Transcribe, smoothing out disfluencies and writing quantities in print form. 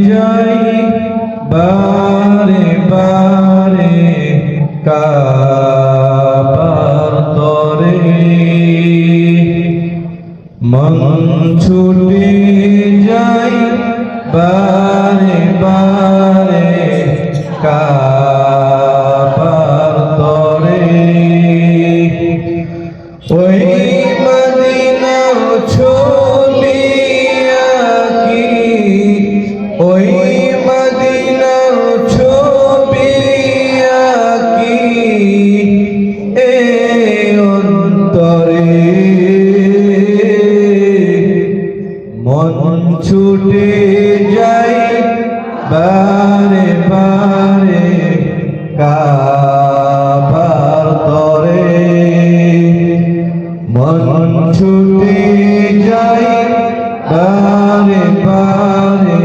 যাই বারে বারে কাবার তরে মন ছুটে যাই বারে বারে কাবার তরে ওই মদিনার ছলিয়া কি ওই মদিনার ছবি আঁকি এ অন্তরে মন ছুটে যাই বারে বারে কাবার তরে মন ছুটে যাই বারে বারে